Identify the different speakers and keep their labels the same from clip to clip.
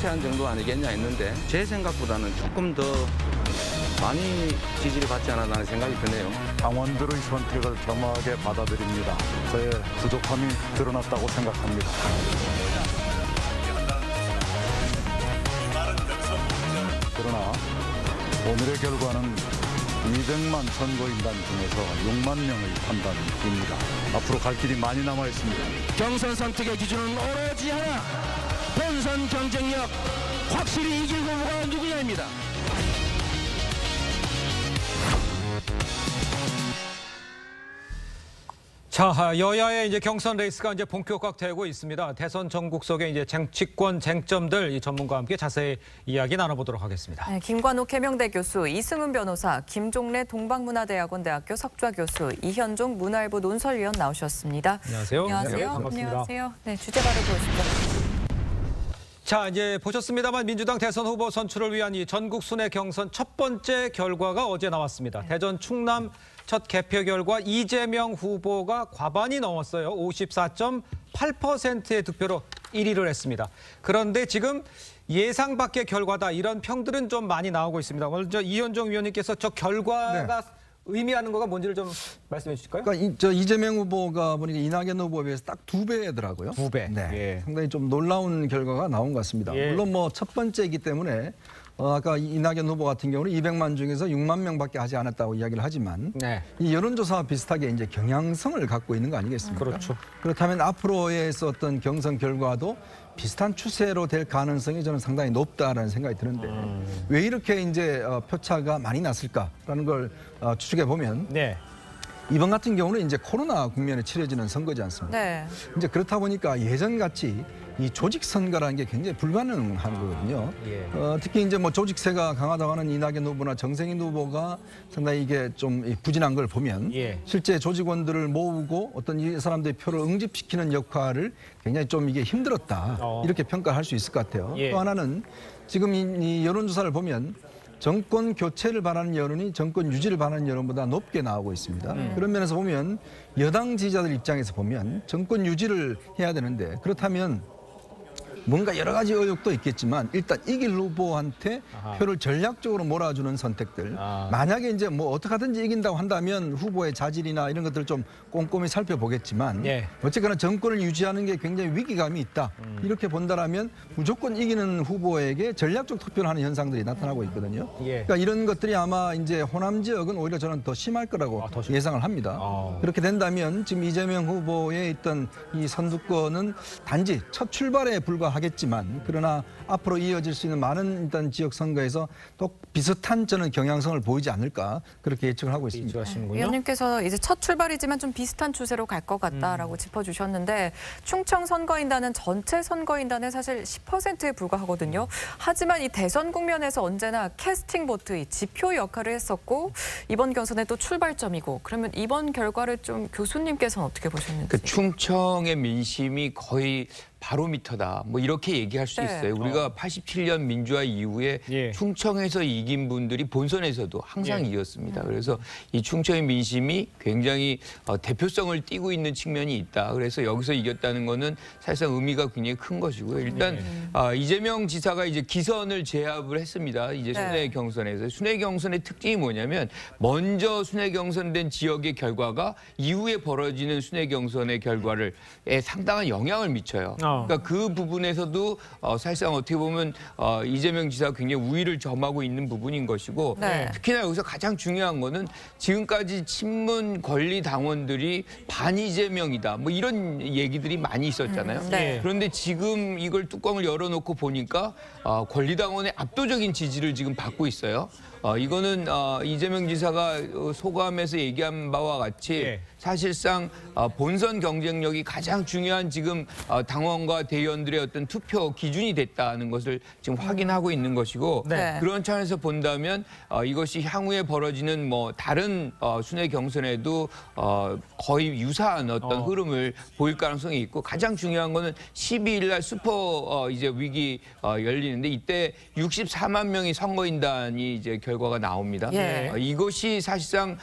Speaker 1: 무시한 정도 아니겠냐 했는데 제 생각보다는 조금 더 많이 지지를 받지 않았나 생각이 드네요.
Speaker 2: 당원들의 선택을 겸허하게 받아들입니다. 저의 부족함이 드러났다고 생각합니다. 그러나 오늘의 결과는 200만 선거인단 중에서 6만 명의 판단입니다. 앞으로 갈 길이 많이 남아 있습니다.
Speaker 3: 경선 선택의 기준은 오로지 하나, 본선 경쟁력, 확실히 이길 후보가 누구냐입니다.
Speaker 4: 자, 여야의 이제 경선 레이스가 이제 본격화되고 있습니다. 대선 전국 속의 이제 정치권 쟁점들 이 전문가와 함께 자세히 이야기 나눠보도록 하겠습니다.
Speaker 5: 네, 김관욱 해명대 교수, 이승훈 변호사, 김종래 동방문화대학원 대학교 석좌 교수, 이현종 문화일보 논설위원 나오셨습니다.
Speaker 4: 안녕하세요.
Speaker 5: 안녕하세요.
Speaker 4: 반갑습니다.
Speaker 5: 안녕하세요. 네, 주제 바로 보시죠.
Speaker 4: 자, 이제 보셨습니다만 민주당 대선 후보 선출을 위한 이 전국 순회 경선 첫 번째 결과가 어제 나왔습니다. 대전 충남 첫 개표 결과 이재명 후보가 과반이 넘었어요. 54.8%의 득표로 1위를 했습니다. 그런데 지금 예상 밖의 결과다 이런 평들은 좀 많이 나오고 있습니다. 먼저 이현종 위원님께서 저 결과가 의미하는 거가 뭔지를 좀 말씀해 주실까요?
Speaker 6: 그러니까 이재명 후보가 보니까 이낙연 후보에 비해서 딱 2배더라고요.
Speaker 4: 2배.
Speaker 6: 네.
Speaker 4: 예.
Speaker 6: 상당히 좀 놀라운 결과가 나온 것 같습니다.
Speaker 4: 예.
Speaker 6: 물론 뭐 첫 번째이기 때문에 아까 이낙연 후보 같은 경우는 200만 중에서 6만 명밖에 하지 않았다고 이야기를 하지만
Speaker 4: 네.
Speaker 6: 이 여론조사와 비슷하게 이제 경향성을 갖고 있는 거 아니겠습니까?
Speaker 4: 그렇죠.
Speaker 6: 그렇다면 앞으로의 어떤 경선 결과도 비슷한 추세로 될 가능성이 저는 상당히 높다라는 생각이 드는데 왜 이렇게 이제 표차가 많이 났을까라는 걸 추측해 보면
Speaker 4: 네.
Speaker 6: 이번 같은 경우는 이제 코로나 국면에 치러지는 선거지 않습니까?
Speaker 5: 네.
Speaker 6: 이제 그렇다 보니까 예전같이 이 조직 선거라는 게 굉장히 불가능한 거거든요.
Speaker 4: 예.
Speaker 6: 특히 이제 뭐 조직세가 강하다고 하는 이낙연 후보나 정세균 후보가 상당히 이게 좀 부진한 걸 보면
Speaker 4: 예.
Speaker 6: 실제 조직원들을 모으고 어떤 이 사람들의 표를 응집시키는 역할을 굉장히 좀 이게 힘들었다. 이렇게 평가할 수 있을 것 같아요.
Speaker 4: 예.
Speaker 6: 또 하나는 지금 이 여론조사를 보면 정권 교체를 바라는 여론이 정권 유지를 바라는 여론보다 높게 나오고 있습니다. 그런 면에서 보면 여당 지지자들 입장에서 보면 정권 유지를 해야 되는데 그렇다면 뭔가 여러 가지 의혹도 있겠지만 일단 이길 후보한테 표를 전략적으로 몰아주는 선택들. 만약에 이제 뭐 어떻게 하든지 이긴다고 한다면 후보의 자질이나 이런 것들을 좀 꼼꼼히 살펴보겠지만
Speaker 4: 예.
Speaker 6: 어쨌거나 정권을 유지하는 게 굉장히 위기감이 있다. 이렇게 본다라면 무조건 이기는 후보에게 전략적 투표를 하는 현상들이 나타나고 있거든요.
Speaker 4: 예.
Speaker 6: 그러니까 이런 것들이 아마 이제 호남 지역은 오히려 저는 더 심할 거라고 예상을 합니다. 그렇게 된다면 지금 이재명 후보의 있던 이 선두권은 단지 첫 출발에 불과하겠지만 그러나 앞으로 이어질 수 있는 많은 일단 지역 선거에서 또 비슷한 저는 경향성을 보이지 않을까 그렇게 예측을 하고 있습니다.
Speaker 5: 위원님께서 이제 첫 출발이지만 좀 비슷한 추세로 갈 것 같다라고 짚어주셨는데 충청 선거인단은 전체 선거인단의 사실 10%에 불과하거든요. 하지만 이 대선 국면에서 언제나 캐스팅 보트, 이 지표 역할을 했었고 이번 경선의 또 출발점이고 그러면 이번 결과를 좀 교수님께서는 어떻게 보셨는지.
Speaker 7: 그 충청의 민심이 거의 바로미터다. 뭐 이렇게 얘기할 수 있어요. 우리가 87년 민주화 이후에 충청에서 이긴 분들이 본선에서도 항상 이겼습니다. 그래서 이 충청의 민심이 굉장히 대표성을 띠고 있는 측면이 있다. 그래서 여기서 이겼다는 거는 사실상 의미가 굉장히 큰 것이고요. 일단 이재명 지사가 이제 기선을 제압을 했습니다. 이제 순회 경선에서. 순회 경선의 특징이 뭐냐면 먼저 순회 경선된 지역의 결과가 이후에 벌어지는 순회 경선의 결과를 상당한 영향을 미쳐요. 그러니까 그 부분에서도 사실상 어떻게 보면 이재명 지사가 굉장히 우위를 점하고 있는 부분인 것이고 특히나 여기서 가장 중요한 거는 지금까지 친문 권리 당원들이 반이재명이다. 뭐 이런 얘기들이 많이 있었잖아요. 그런데 지금 이걸 뚜껑을 열어놓고 보니까 권리 당원의 압도적인 지지를 지금 받고 있어요. 이거는 이재명 지사가 소감에서 얘기한 바와 같이 사실상 본선 경쟁력이 가장 중요한 지금 당원과 대의원들의 어떤 투표 기준이 됐다는 것을 지금 확인하고 있는 것이고 그런 차원에서 본다면 이것이 향후에 벌어지는 뭐 다른 순회 경선에도 거의 유사한 어떤 흐름을 보일 가능성이 있고 가장 중요한 거는 12일 날 슈퍼 이제 위기 열리는데 이때 64만 명의 선거인단이 이제 결과가 나옵니다. 이것이 사실상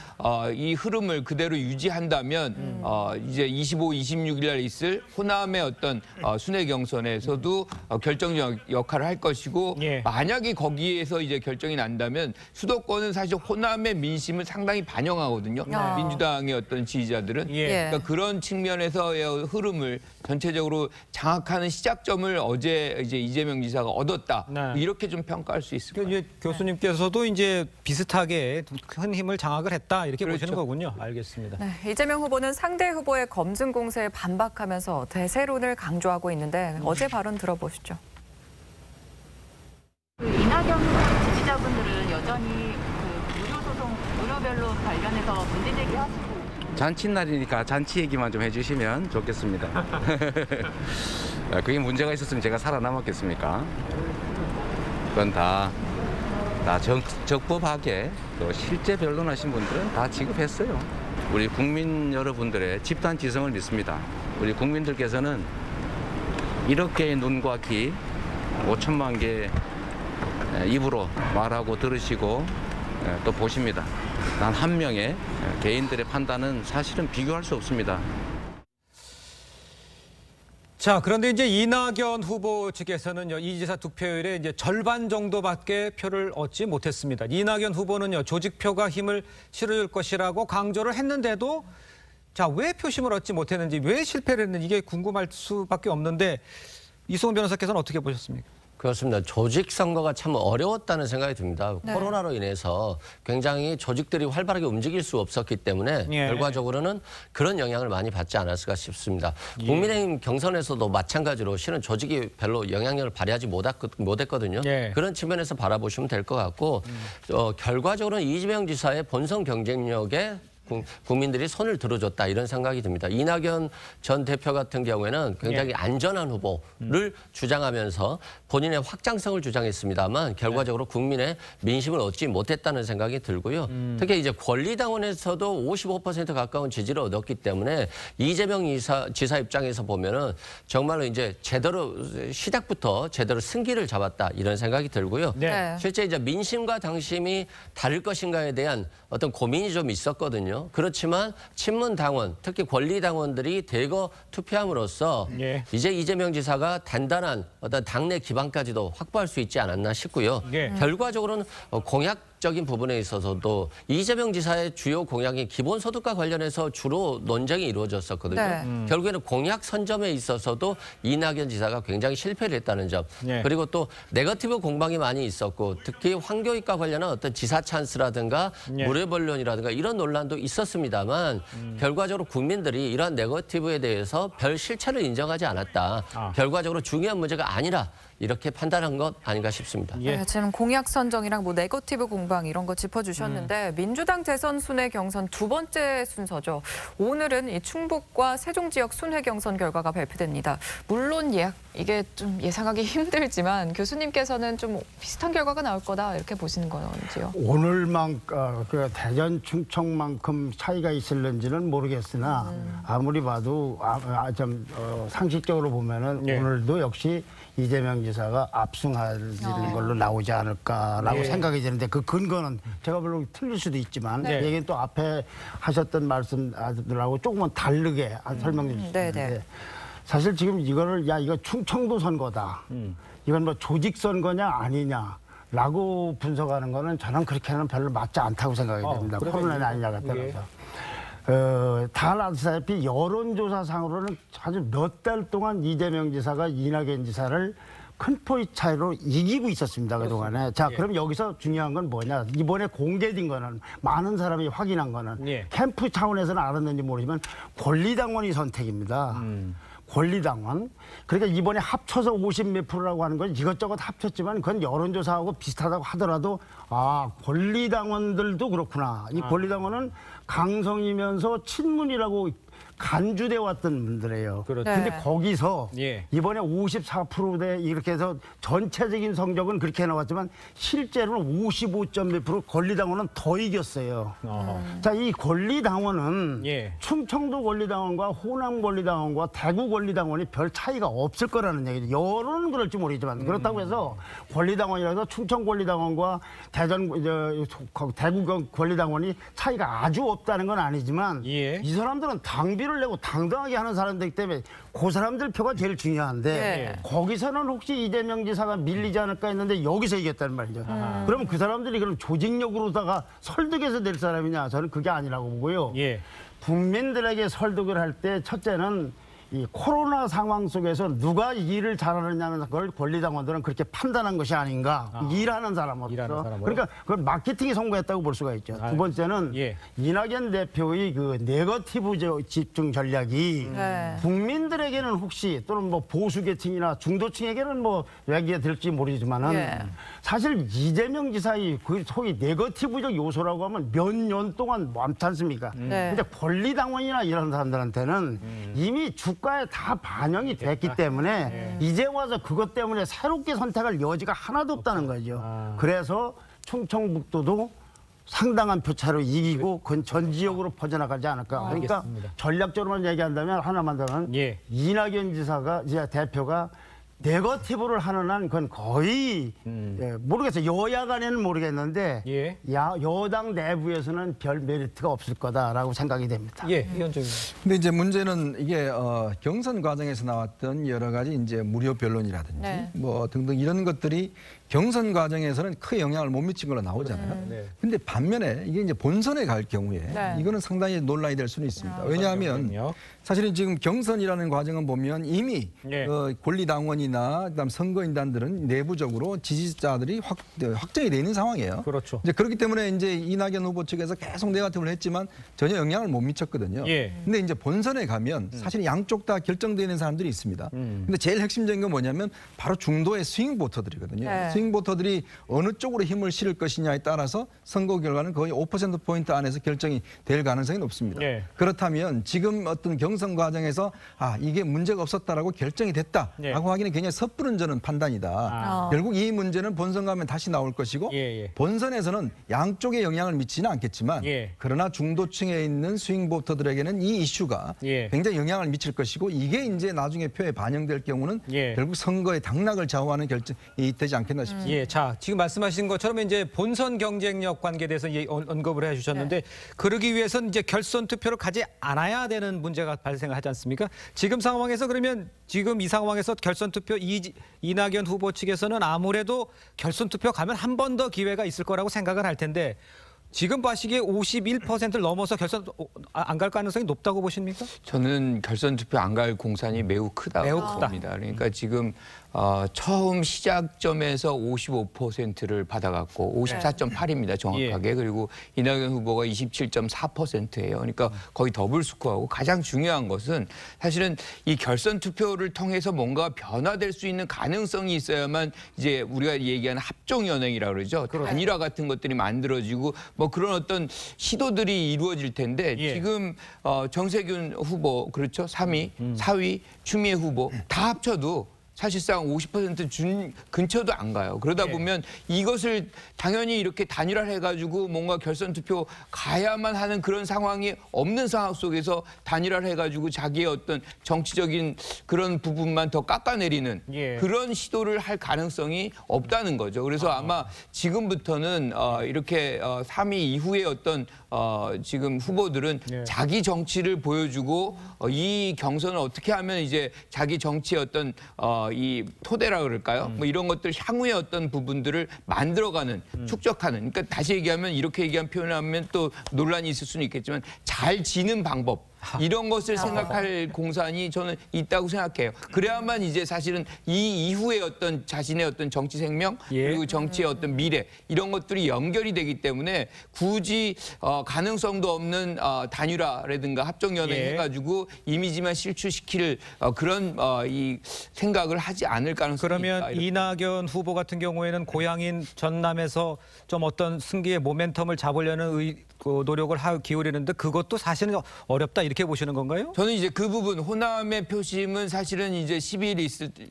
Speaker 7: 이 흐름을 그대로 유지한 한다면 이제 25, 26일 날 있을 호남의 어떤 순회 경선에서도 결정적 역할을 할 것이고
Speaker 4: 예.
Speaker 7: 만약에 거기에서 이제 결정이 난다면 수도권은 사실 호남의 민심을 상당히 반영하거든요. 민주당의 어떤 지지자들은.
Speaker 4: 예.
Speaker 7: 그러니까 그런 측면에서의 흐름을 전체적으로 장악하는 시작점을 어제 이제 이재명 지사가 얻었다.
Speaker 4: 네.
Speaker 7: 이렇게 좀 평가할 수 있을 것 같아요.
Speaker 4: 이제 교수님께서도 이제 비슷하게 큰 힘을 장악을 했다 이렇게
Speaker 7: 그렇죠.
Speaker 4: 보시는 거군요. 알겠습니다.
Speaker 5: 네, 이재명 후보는 상대 후보의 검증 공세에 반박하면서 대세론을 강조하고 있는데 어제 발언 들어보시죠.
Speaker 8: 이낙연 후보 지지자분들은 여전히 그 의료소송, 의료별로 관련해서 문제 제기하시고
Speaker 1: 잔칫날이니까 잔치 얘기만 좀 해주시면 좋겠습니다. 그게 문제가 있었으면 제가 살아남았겠습니까? 그건 다 적법하게 또 실제 변론하신 분들은 다 지급했어요. 우리 국민 여러분들의 집단 지성을 믿습니다. 우리 국민들께서는 1억 개의 눈과 귀, 5천만 개의 입으로 말하고 들으시고 또 보십니다. 단 한 명의 개인들의 판단은 사실은 비교할 수 없습니다.
Speaker 4: 자, 그런데 이제 이낙연 후보 측에서는요, 이 지사 득표율의 이제 절반 정도밖에 표를 얻지 못했습니다. 이낙연 후보는요, 조직표가 힘을 실어줄 것이라고 강조를 했는데도 자, 왜 표심을 얻지 못했는지, 왜 실패를 했는지 이게 궁금할 수밖에 없는데 이승훈 변호사께서는 어떻게 보셨습니까?
Speaker 9: 그렇습니다. 조직 선거가 참 어려웠다는 생각이 듭니다.
Speaker 5: 네.
Speaker 9: 코로나로 인해서 굉장히 조직들이 활발하게 움직일 수 없었기 때문에
Speaker 4: 예.
Speaker 9: 결과적으로는 그런 영향을 많이 받지 않았을까 싶습니다. 국민의힘 경선에서도 마찬가지로 실은 조직이 별로 영향력을 발휘하지 못했거든요.
Speaker 4: 예.
Speaker 9: 그런 측면에서 바라보시면 될 것 같고 결과적으로는 이재명 지사의 본선 경쟁력에 국민들이 손을 들어줬다 이런 생각이 듭니다. 이낙연 전 대표 같은 경우에는 굉장히 안전한 후보를 주장하면서 본인의 확장성을 주장했습니다만 결과적으로 국민의 민심을 얻지 못했다는 생각이 들고요. 특히 이제 권리당원에서도 55% 가까운 지지를 얻었기 때문에 이재명 지사 입장에서 보면은 정말로 이제 제대로 시작부터 제대로 승기를 잡았다 이런 생각이 들고요.
Speaker 5: 네.
Speaker 9: 실제 이제 민심과 당심이 다를 것인가에 대한 어떤 고민이 좀 있었거든요. 그렇지만 친문 당원, 특히 권리 당원들이 대거 투표함으로써
Speaker 4: 예.
Speaker 9: 이제 이재명 지사가 단단한 어떤 당내 기반까지도 확보할 수 있지 않았나 싶고요.
Speaker 4: 예.
Speaker 9: 결과적으로는 공약적인 부분에 있어서도 이재명 지사의 주요 공약이 기본소득과 관련해서 주로 논쟁이 이루어졌었거든요.
Speaker 5: 네.
Speaker 9: 결국에는 공약 선점에 있어서도 이낙연 지사가 굉장히 실패를 했다는 점.
Speaker 4: 예.
Speaker 9: 그리고 또 네거티브 공방이 많이 있었고 특히 황교익과 관련한 어떤 지사 찬스라든가
Speaker 4: 예.
Speaker 9: 무료변론이라든가 이런 논란도 있었습니다만 결과적으로 국민들이 이러한 네거티브에 대해서 별 실체를 인정하지 않았다. 결과적으로 중요한 문제가 아니라 이렇게 판단한 것 아닌가 싶습니다.
Speaker 4: 예.
Speaker 5: 네, 지금 공약 선정이랑 뭐 네거티브 공방 이런 거 짚어주셨는데 민주당 대선 순회 경선 두 번째 순서죠. 오늘은 이 충북과 세종 지역 순회 경선 결과가 발표됩니다. 물론 이게 좀 예상하기 힘들지만 교수님께서는 좀 비슷한 결과가 나올 거다 이렇게 보시는 건지요?
Speaker 10: 그 대전 충청만큼 차이가 있을는지는 모르겠으나 아무리 봐도 상식적으로 보면은
Speaker 4: 예.
Speaker 10: 오늘도 역시 이재명 지사가 압승하는 걸로 나오지 않을까라고
Speaker 4: 예.
Speaker 10: 생각이 드는데 그 근거는 제가 물론 틀릴 수도 있지만
Speaker 4: 네.
Speaker 10: 얘기는 또 앞에 하셨던 말씀들하고 조금은 다르게 설명해 주시는데
Speaker 5: 네네.
Speaker 10: 사실 지금 이거를 이거 충청도 선거다. 이건 뭐 조직 선거냐 아니냐라고 분석하는 거는 저는 그렇게는 별로 맞지 않다고 생각이 됩니다. 코로나냐 아니냐가 따라서. 다 아시다시피 여론조사상으로는 아주 몇 달 동안 이재명 지사가 이낙연 지사를 큰 포인트 차이로 이기고 있었습니다. 그동안에. 자, 그럼 여기서 중요한 건 뭐냐. 이번에 공개된 거는 많은 사람이 확인한 거는
Speaker 4: 예.
Speaker 10: 캠프 차원에서는 알았는지 모르지만 권리당원이 선택입니다. 권리당원. 그러니까 이번에 합쳐서 50 몇 프로라고 하는 건 이것저것 합쳤지만 그건 여론조사하고 비슷하다고 하더라도 권리당원들도 그렇구나. 이 권리당원은 강성이면서 친문이라고 간주돼 왔던 분들이에요.
Speaker 4: 그렇죠.
Speaker 10: 근데
Speaker 5: 네.
Speaker 10: 거기서
Speaker 4: 예.
Speaker 10: 이번에 54%대 이렇게 해서 전체적인 성적은 그렇게 나왔지만 실제로는 55.1% 권리당원은 더 이겼어요. 자, 이 권리당원은
Speaker 4: 예.
Speaker 10: 충청도 권리당원과 호남 권리당원과 대구 권리당원이 별 차이가 없을 거라는 얘기죠. 여론은 그럴지 모르지만 그렇다고 해서 권리당원이라서 충청 권리당원과 대구 권리당원이 차이가 아주 없다는 건 아니지만
Speaker 4: 예.
Speaker 10: 이 사람들은 당비를 내고 당당하게 하는 사람들이기 때문에 그 사람들 표가 제일 중요한데
Speaker 5: 네.
Speaker 10: 거기서는 혹시 이재명 지사가 밀리지 않을까 했는데 여기서 이겼다는 말이죠. 그러면 그 사람들이 그럼 조직력으로다가 설득해서 낼 사람이냐? 저는 그게 아니라고 보고요.
Speaker 4: 예.
Speaker 10: 국민들에게 설득을 할 때 첫째는 이 코로나 상황 속에서 누가 일을 잘하느냐는 걸 권리당원들은 그렇게 판단한 것이 아닌가. 일하는 사람으로서.
Speaker 4: 일하는 사람으로.
Speaker 10: 그러니까 그걸 마케팅이 성공했다고 볼 수가 있죠. 두 번째는
Speaker 4: 예.
Speaker 10: 이낙연 대표의 그 네거티브 집중 전략이
Speaker 5: 네.
Speaker 10: 국민들에게는 혹시 또는 뭐 보수 계층이나 중도층에게는 뭐 얘기가 될지 모르지만은
Speaker 5: 예.
Speaker 10: 사실 이재명 지사의 그 소위 네거티브적 요소라고 하면 몇 년 동안 많지 않습니까?
Speaker 5: 네.
Speaker 10: 근데 권리당원이나 이런 사람들한테는 이미 주가에 다 반영이 됐기 때문에 이제 와서 그것 때문에 새롭게 선택할 여지가 하나도 없다는 거죠. 그래서 충청북도도 상당한 표차로 이기고 그건 전 지역으로 퍼져나가지 않을까. 그러니까
Speaker 4: 알겠습니다.
Speaker 10: 전략적으로만 얘기한다면 하나만 더는
Speaker 4: 예.
Speaker 10: 이낙연 지사가 이제 대표가 네거티브를 하는 한 그건 거의 예, 모르겠어요. 여야 간에는 모르겠는데
Speaker 4: 예.
Speaker 10: 여당 내부에서는 별 메리트가 없을 거다라고 생각이 됩니다.
Speaker 4: 예, 위원장님.
Speaker 6: 근데 이제 문제는 이게 경선 과정에서 나왔던 여러 가지 이제 무료 변론이라든지
Speaker 5: 네.
Speaker 6: 뭐 등등 이런 것들이 경선 과정에서는 크게 영향을 못 미친 걸로 나오잖아요.
Speaker 4: 네.
Speaker 6: 근데 반면에 이게 이제 본선에 갈 경우에
Speaker 5: 네.
Speaker 6: 이거는 상당히 논란이 될 수는 있습니다. 왜냐하면 사실은 지금 경선이라는 과정은 보면 이미
Speaker 4: 예.
Speaker 6: 권리당원이나 그다음 선거인단들은 내부적으로 지지자들이 확정이 돼 있는 상황이에요.
Speaker 4: 그렇죠.
Speaker 6: 이제 그렇기 때문에 이제 이낙연 후보 측에서 계속 네거티브를 했지만 전혀 영향을 못 미쳤거든요.
Speaker 4: 예.
Speaker 6: 근데 이제 본선에 가면 사실 양쪽 다 결정되어 있는 사람들이 있습니다. 근데 제일 핵심적인 건 뭐냐면 바로 중도의 스윙 보터들이거든요.
Speaker 5: 네.
Speaker 6: 스윙 보터들이 어느 쪽으로 힘을 실을 것이냐에 따라서 선거 결과는 거의 5%포인트 안에서 결정이 될 가능성이 높습니다.
Speaker 4: 예.
Speaker 6: 그렇다면 지금 어떤 경선 과정에서 이게 문제가 없었다라고 결정이 됐다라고
Speaker 4: 예.
Speaker 6: 하기는 굉장히 섣부른 저는 판단이다. 결국 이 문제는 본선 가면 다시 나올 것이고
Speaker 4: 예.
Speaker 6: 본선에서는 양쪽에 영향을 미치지는 않겠지만
Speaker 4: 예.
Speaker 6: 그러나 중도층에 있는 스윙 보터들에게는 이 이슈가
Speaker 4: 예.
Speaker 6: 굉장히 영향을 미칠 것이고 이게 이제 나중에 표에 반영될 경우는
Speaker 4: 예.
Speaker 6: 결국 선거의 당락을 좌우하는 결정이 되지 않겠나 싶습니다.
Speaker 4: 예, 자 지금 말씀하신 것처럼 이제 본선 경쟁력 관계에 대해서 언급을 해주셨는데 그러기 위해서는 이제 결선 투표를 가지 않아야 되는 문제가 발생하지 않습니까? 지금 상황에서 그러면 지금 이 상황에서 결선 투표 이낙연 후보 측에서는 아무래도 결선 투표 가면 한 번 더 기회가 있을 거라고 생각을 할 텐데. 지금 보시기에 51%를 넘어서 결선 안 갈 가능성이 높다고 보십니까?
Speaker 7: 저는 결선 투표 안 갈 공산이 매우 크다고 봅니다. 그러니까 지금 처음 시작점에서 55%를 받아갔고 54.8입니다. 정확하게.
Speaker 4: 예.
Speaker 7: 그리고 이낙연 후보가 27.4%예요. 그러니까 거의 더블 스코어고 가장 중요한 것은 사실은 이 결선 투표를 통해서 뭔가 변화될 수 있는 가능성이 있어야만 이제 우리가 얘기하는 합종연행이라고 그러죠. 단일화 같은 것들이 만들어지고 뭐 그런 어떤 시도들이 이루어질 텐데
Speaker 4: 예.
Speaker 7: 지금 정세균 후보 그렇죠? 3위, 4위, 추미애 후보 다 합쳐도 사실상 50% 근처도 안 가요. 그러다 보면 이것을 당연히 이렇게 단일화를 해가지고 뭔가 결선 투표 가야만 하는 그런 상황이 없는 상황 속에서 단일화를 해가지고 자기의 어떤 정치적인 그런 부분만 더 깎아내리는 그런 시도를 할 가능성이 없다는 거죠. 그래서 아마 지금부터는 이렇게 3위 이후에 어떤 지금 후보들은 자기 정치를 보여주고 이 경선을 어떻게 하면 이제 자기 정치의 어떤 이 토대라 그럴까요? 뭐 이런 것들 향후의 어떤 부분들을 만들어가는 축적하는. 그러니까 다시 얘기하면 이렇게 얘기한 표현을 하면 또 논란이 있을 수는 있겠지만 잘 지는 방법. 이런 것을 생각할 공산이 저는 있다고 생각해요. 그래야만 이제 사실은 이 이후에 어떤 자신의 어떤 정치 생명 그리고 정치의 어떤 미래 이런 것들이 연결이 되기 때문에 굳이 가능성도 없는 단일화라든가 합종연행 해가지고 이미지만 실추시킬 그런 이 생각을 하지 않을 가능성이
Speaker 4: 그러면
Speaker 7: 있다.
Speaker 4: 이낙연 후보 같은 경우에는 고향인 전남에서 좀 어떤 승기의 모멘텀을 잡으려는 노력을 기울이는데 그것도 사실은 어렵다 이렇게 보시는 건가요?
Speaker 7: 저는 이제 그 부분 호남의 표심은 사실은 이제 10일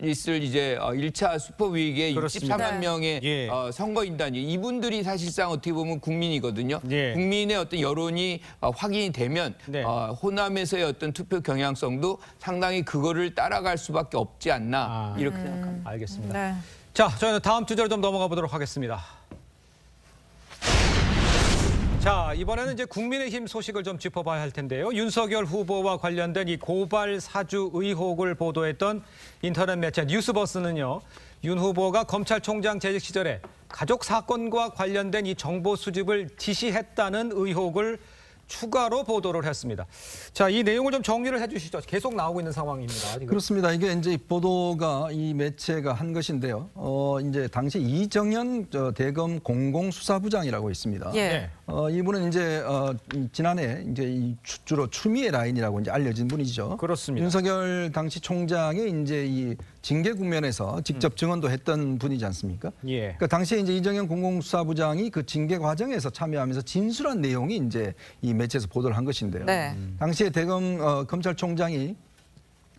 Speaker 7: 있을 이제 1차 슈퍼위기에 64만 명의 선거인단이 이분들이 사실상 어떻게 보면 국민이거든요. 국민의 어떤 여론이 확인이 되면 호남에서의 어떤 투표 경향성도 상당히 그거를 따라갈 수밖에 없지 않나 이렇게 생각합니다.
Speaker 4: 알겠습니다. 자, 저희는 다음 주제로 좀 넘어가 보도록 하겠습니다. 자, 이번에는 이제 국민의힘 소식을 좀 짚어봐야 할 텐데요. 윤석열 후보와 관련된 이 고발 사주 의혹을 보도했던 인터넷 매체 뉴스버스는요. 윤 후보가 검찰총장 재직 시절에 가족 사건과 관련된 이 정보 수집을 지시했다는 의혹을 추가로 보도를 했습니다. 자, 이 내용을 좀 정리를 해주시죠. 계속 나오고 있는 상황입니다. 지금.
Speaker 6: 그렇습니다. 이게 이제 보도가 이 매체가 한 것인데요. 이제 당시 이정현 대검 공공수사부장이라고 있습니다. 이분은 이제 지난해 이제 주로 추미애 라인이라고 이제 알려진 분이죠.
Speaker 4: 그렇습니다.
Speaker 6: 윤석열 당시 총장의 이제 이 징계 국면에서 직접 증언도 했던 분이지 않습니까? 그러니까 당시에 이제 이정현 공공수사부장이 그 징계 과정에서 참여하면서 진술한 내용이 이제 이 매체에서 보도를 한 것인데요. 당시에 대검 검찰총장이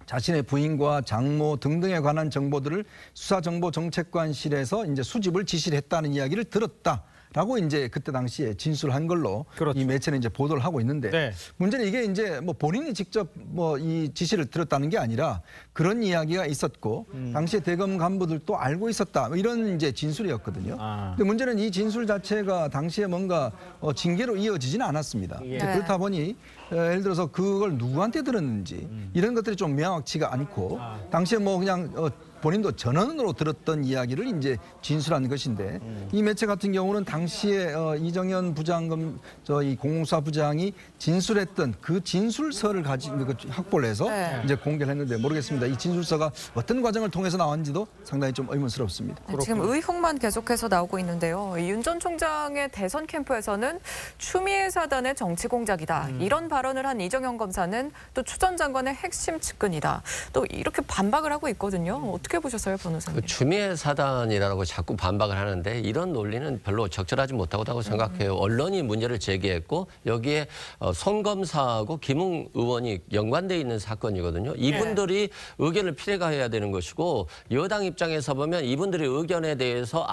Speaker 6: 자신의 부인과 장모 등등에 관한 정보들을 수사정보정책관실에서 이제 수집을 지시를 했다는 이야기를 들었다라고 이제 그때 당시에 진술한 걸로 이 매체는 이제 보도를 하고 있는데 문제는 이게 이제 뭐 본인이 직접 뭐 이 지시를 들었다는 게 아니라 그런 이야기가 있었고 당시에 대검 간부들도 알고 있었다 뭐 이런 이제 진술이었거든요. 근데 문제는 이 진술 자체가 당시에 뭔가 징계로 이어지지는 않았습니다. 그렇다 보니 예를 들어서 그걸 누구한테 들었는지 이런 것들이 좀 명확치가 않고 당시에 뭐 그냥 본인도 전원으로 들었던 이야기를 이제 진술한 것인데 이 매체 같은 경우는 당시에 이정현 부장검 이 공공수사부장이 진술했던 그 진술서를 가지고 확보를 해서 이제 공개를 했는데 모르겠습니다. 이 진술서가 어떤 과정을 통해서 나왔는지도 상당히 좀 의문스럽습니다.
Speaker 5: 지금 의혹만 계속해서 나오고 있는데요. 윤 전 총장의 대선 캠프에서는 추미애 사단의 정치 공작이다. 이런 발언을 한 이정현 검사는 또 추 전 장관의 핵심 측근이다. 또 이렇게 반박을 하고 있거든요. 어떻게 보셨어요, 변호사님?
Speaker 9: 추미애 사단이라고 자꾸 반박을 하는데 이런 논리는 별로 적절하지 못하다고 생각해요. 언론이 문제를 제기했고 여기에 손 검사하고 김웅 의원이 연관돼 있는 사건이거든요. 이분들이 의견을 필요해야 되는 것이고 여당 입장에서 보면 이분들의 의견에 대해서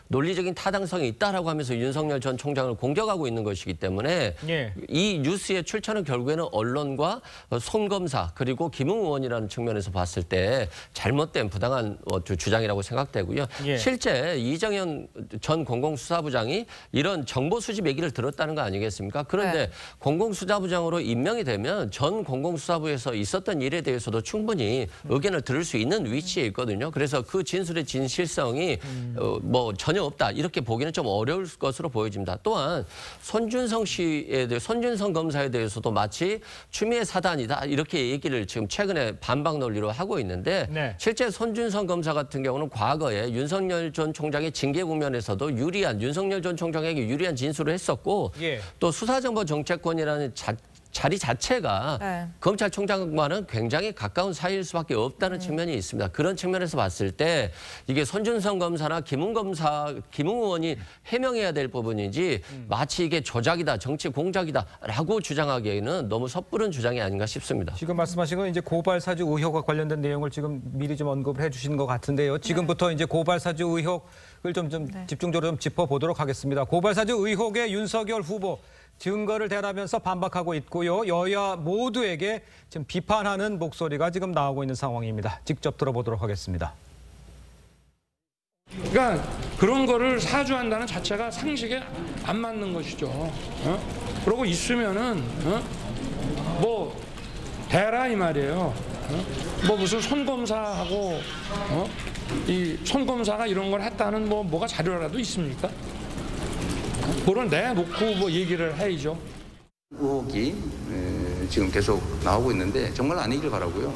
Speaker 9: 논리적인 타당성이 있다라고 하면서 윤석열 전 총장을 공격하고 있는 것이기 때문에 이 뉴스의 출처는 결국에는 언론과 손 검사 그리고 김웅 의원이라는 측면에서 봤을 때 잘못된 부당한 주장이라고 생각되고요. 실제 이정현 전 공공수사부장이 이런 정보 수집 얘기를 들었다는 거 아니겠습니까? 그런데 공공수사부장으로 임명이 되면 전 공공수사부에서 있었던 일에 대해서도 충분히 의견을 들을 수 있는 위치에 있거든요. 그래서 그 진술의 진실성이 뭐 전혀 없다 이렇게 보기는 좀 어려울 것으로 보여집니다. 또한 손준성 검사에 대해서도 마치 추미애 사단이다 이렇게 얘기를 지금 최근에 반박 논리로 하고 있는데 실제 손준성 검사 같은 경우는 과거에 윤석열 전 총장의 징계 국면에서도 윤석열 전 총장에게 유리한 진술을 했었고 또 수사정보정책관이라는 자리 자체가 검찰총장과는 굉장히 가까운 사이일 수밖에 없다는 측면이 있습니다. 그런 측면에서 봤을 때 이게 손준성 검사나 김웅 의원이 해명해야 될 부분이지 마치 이게 조작이다, 정치 공작이다라고 주장하기에는 너무 섣부른 주장이 아닌가 싶습니다.
Speaker 4: 지금 말씀하신 건 이제 고발 사주 의혹과 관련된 내용을 지금 미리 좀 언급을 해주신 것 같은데요. 지금부터 이제 고발 사주 의혹을 좀 집중적으로 좀 짚어보도록 하겠습니다. 고발 사주 의혹의 윤석열 후보. 증거를 대라면서 반박하고 있고요. 여야 모두에게 지금 비판하는 목소리가 지금 나오고 있는 상황입니다. 직접 들어보도록 하겠습니다.
Speaker 11: 그러니까 그런 거를 사주한다는 자체가 상식에 안 맞는 것이죠. 그러고 있으면은 뭐 대라 이 말이에요. 뭐 무슨 손검사하고 이 손검사가 이런 걸 했다는 뭐가 자료라도 있습니까? 그걸 내놓고 뭐 얘기를 해야죠.
Speaker 1: 의혹이 지금 계속 나오고 있는데 정말 아니길 바라고요.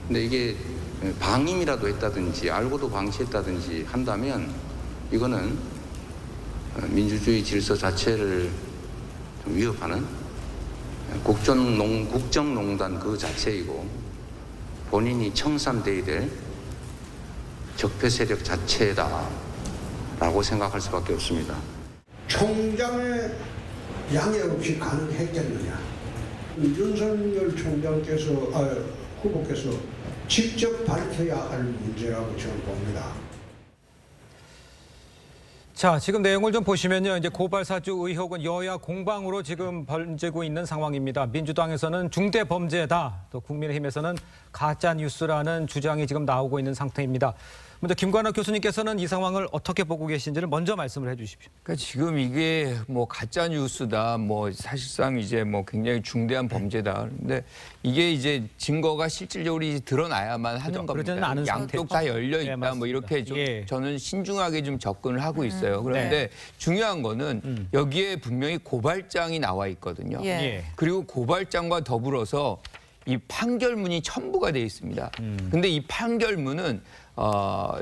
Speaker 1: 근데 이게 방임이라도 했다든지 알고도 방치했다든지 한다면 이거는 민주주의 질서 자체를 좀 위협하는 국정농단 그 자체이고 본인이 청산돼야 될 적폐 세력 자체다라고 생각할 수밖에 없습니다.
Speaker 12: 총장의 양해 없이 가능했겠느냐. 윤석열 총장께서 후보께서 직접 밝혀야 할 문제라고 저는 봅니다.
Speaker 4: 자, 지금 내용을 좀 보시면요. 이제 고발 사주 의혹은 여야 공방으로 지금 번지고 있는 상황입니다. 민주당에서는 중대 범죄다. 또 국민의힘에서는 가짜 뉴스라는 주장이 지금 나오고 있는 상태입니다. 먼저 김관학 교수님께서는 이 상황을 어떻게 보고 계신지를 먼저 말씀을 해 주십시오.
Speaker 7: 그러니까 지금 이게 뭐 가짜 뉴스다, 뭐 사실상 이제 뭐 굉장히 중대한 범죄다. 근데 이게 이제 증거가 실질적으로 드러나야만 하는 겁니다. 양쪽 다 열려 있다, 뭐 이렇게 좀 저는 신중하게 좀 접근을 하고 있어요. 그런데 중요한 거는 여기에 분명히 고발장이 나와 있거든요. 그리고 고발장과 더불어서 이 판결문이 첨부가 돼 있습니다. 근데 이 판결문은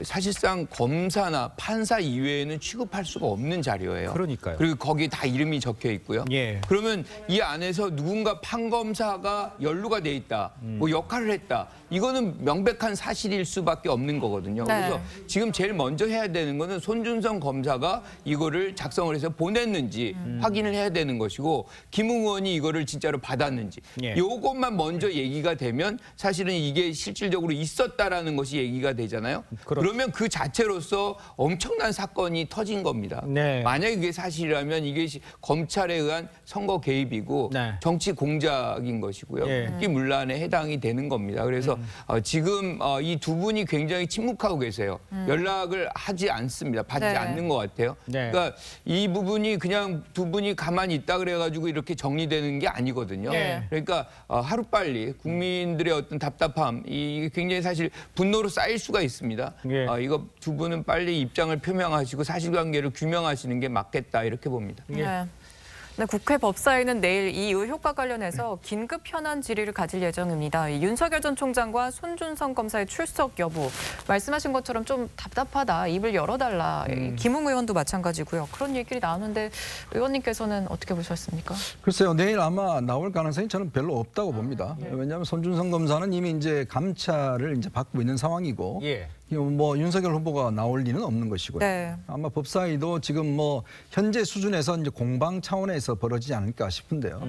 Speaker 7: 사실상 검사나 판사 이외에는 취급할 수가 없는 자료예요.
Speaker 4: 그러니까요.
Speaker 7: 그리고 거기 다 이름이 적혀 있고요. 그러면 이 안에서 누군가 판검사가 연루가 돼 있다, 뭐 역할을 했다. 이거는 명백한 사실일 수밖에 없는 거거든요. 그래서 지금 제일 먼저 해야 되는 거는 손준성 검사가 이거를 작성을 해서 보냈는지 확인을 해야 되는 것이고, 김웅 의원이 이거를 진짜로 받았는지 요것만 먼저 얘기가 되면 사실은 이게 실질적으로 있었다라는 것이 얘기가 되잖아요. 그러면 그 자체로서 엄청난 사건이 터진 겁니다. 만약에 이게 사실이라면 이게 검찰에 의한 선거 개입이고 정치 공작인 것이고요. 국기문란에 해당이 되는 겁니다. 그래서 지금 이 두 분이 굉장히 침묵하고 계세요. 연락을 하지 않습니다. 받지 않는 것 같아요. 그러니까 이 부분이 그냥 두 분이 가만히 있다 그래가지고 이렇게 정리되는 게 아니거든요. 그러니까 하루빨리 국민들의 어떤 답답함, 이게 굉장히 사실 분노로 쌓일 수가 있습니다. 이거 두 분은 빨리 입장을 표명하시고 사실관계를 규명하시는 게 맞겠다, 이렇게 봅니다.
Speaker 5: 네, 국회 법사위는 내일 이 의혹과 관련해서 긴급 현안 질의를 가질 예정입니다. 윤석열 전 총장과 손준성 검사의 출석 여부, 말씀하신 것처럼 좀 답답하다, 입을 열어달라. 김웅 의원도 마찬가지고요. 그런 얘기를 나오는데 의원님께서는 어떻게 보셨습니까?
Speaker 6: 글쎄요, 내일 아마 나올 가능성이 저는 별로 없다고 봅니다. 왜냐하면 손준성 검사는 이미 이제 감찰을 이제 받고 있는 상황이고, 뭐 윤석열 후보가 나올 리는 없는 것이고요. 아마 법사위도 지금 뭐 현재 수준에서 이제 공방 차원에서 벌어지지 않을까 싶은데요.